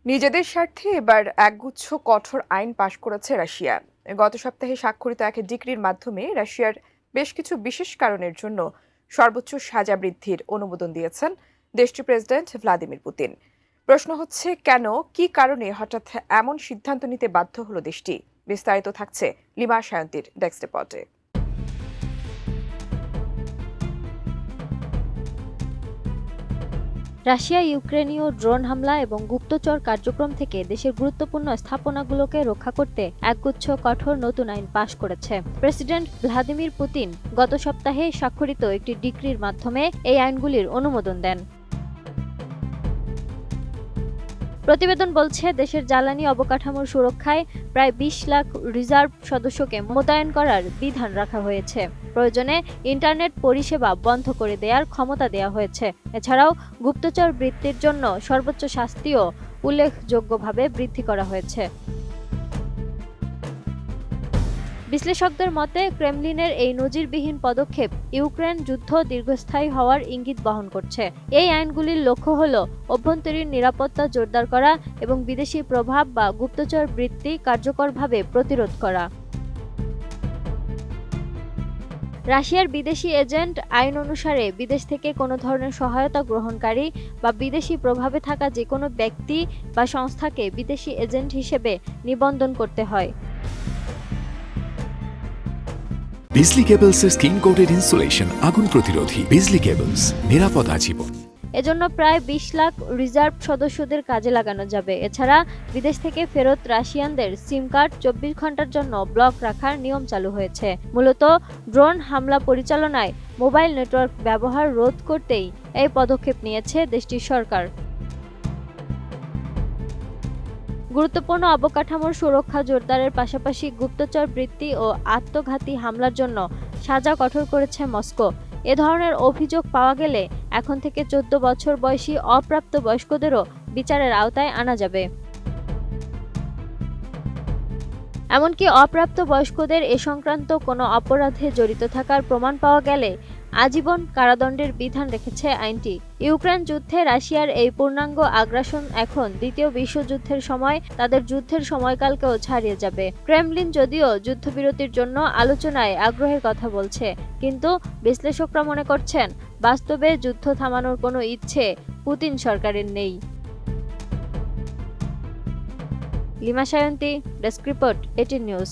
নিজেদের স্বার্থে এবার একগুচ্ছ কঠোর আইন পাশ করেছে রাশিয়া। গত সপ্তাহে স্বাক্ষরিত এক ডিক্রির মাধ্যমে রাশিয়ার বেশ কিছু বিশেষ কারণের জন্য সর্বোচ্চ সাজা বৃদ্ধির অনুমোদন দিয়েছেন দেশটির প্রেসিডেন্ট ভ্লাদিমির পুতিন। প্রশ্ন হচ্ছে, কেন, কি কারণে হঠাৎ এমন সিদ্ধান্ত নিতে বাধ্য হলো দেশটি? বিস্তারিত থাকছে লিমা সায়ন্তীর ডেস্ক রিপোর্টে। রাশিয়া ইউক্রেনীয় ড্রোন হামলা এবং গুপ্তচর কার্যক্রম থেকে দেশের গুরুত্বপূর্ণ স্থাপনাগুলোকে রক্ষা করতে একগুচ্ছ কঠোর নতুন আইন পাশ করেছে প্রেসিডেন্ট ভ্লাদিমির পুতিন। গত সপ্তাহে স্বাক্ষরিত একটি ডিক্রির মাধ্যমে এই আইনগুলির অনুমোদন দেন। প্রতিবেদন বলছে, দেশের জ্বালানি অবকাঠামোর সুরক্ষায় প্রায় ২০ লাখ রিজার্ভ সদস্যকে মোতায়েন করার বিধান রাখা হয়েছে। প্রয়োজনে ইন্টারনেট পরিষেবা বন্ধ করে দেওয়ার ক্ষমতা দেওয়া হয়েছে। এছাড়াও গুপ্তচর বৃত্তির জন্য সর্বোচ্চ শাস্তিও উল্লেখযোগ্যভাবে বৃদ্ধি করা হয়েছে। বিশ্লেষকদের মতে, ক্রেমলিনের এই নজিরবিহীন পদক্ষেপ ইউক্রেন যুদ্ধ দীর্ঘস্থায়ী হওয়ার ইঙ্গিত বহন করছে। এই আইনগুলির লক্ষ্য হল অভ্যন্তরীণ নিরাপত্তা জোরদার করা এবং বিদেশি প্রভাব বা গুপ্তচর বৃত্তি কার্যকরভাবে প্রতিরোধ করা। রাশিয়ার বিদেশি এজেন্ট আইন অনুসারে বিদেশ থেকে কোনো ধরনের সহায়তা গ্রহণকারী বা বিদেশি প্রভাবে থাকা যে কোনো ব্যক্তি বা সংস্থাকে বিদেশি এজেন্ট হিসেবে নিবন্ধন করতে হয়। বিজলি কেবলসের স্কিন কোটেড ইনসুলেশন আগুন প্রতিরোধী। বিজলি কেবলস, নিরাপদ আজীবন। এজন্য প্রায় ২০ লাখ রিজার্ভ সদস্যদের কাজে লাগানো যাবে। এছাড়া বিদেশ থেকে ফেরত রাশিয়ানদের সিম কার্ড ২৪ ঘন্টার জন্য ব্লক রাখার নিয়ম চালু হয়েছে। মূলত ড্রোন হামলা পরিচালনায় মোবাইল নেটওয়ার্ক ব্যবহার রোধ করতেই এই পদক্ষেপ নিয়েছে দেশটির সরকার। গুরুত্বপূর্ণ অবকাঠামোর সুরক্ষা জোরদারের পাশাপাশি গুপ্তচর বৃত্তি ও আত্মঘাতী হামলার জন্য সাজা কঠোর করেছে মস্কো। এ ধরনের অভিযোগ পাওয়া গেলে এখন থেকে ১৪ বছর বয়সী অপ্রাপ্তবয়স্কদেরও বিচারের আওতায় আনা যাবে। এমনকি অপ্রাপ্তবয়স্কদের এ সংক্রান্ত কোনো অপরাধে জড়িত থাকার প্রমাণ পাওয়া গেলে আজীবন কারাদণ্ডের বিধান রেখেছে আইনটি। ইউক্রেন যুদ্ধে রাশিয়ার এই পূর্ণাঙ্গ আগ্রাসন এখন দ্বিতীয় বিশ্বযুদ্ধের সময় তাদের যুদ্ধের সময়কালকেও ছাড়িয়ে যাবে। ক্রেমলিন যদিও যুদ্ধবিরতির জন্য আলোচনায় আগ্রহের কথা বলছে, কিন্তু বিশ্লেষকরা মনে করছেন বাস্তবে যুদ্ধ থামানোর কোনো ইচ্ছে পুতিন সরকারের নেই। Lima Sayanti, desk report, 18 news.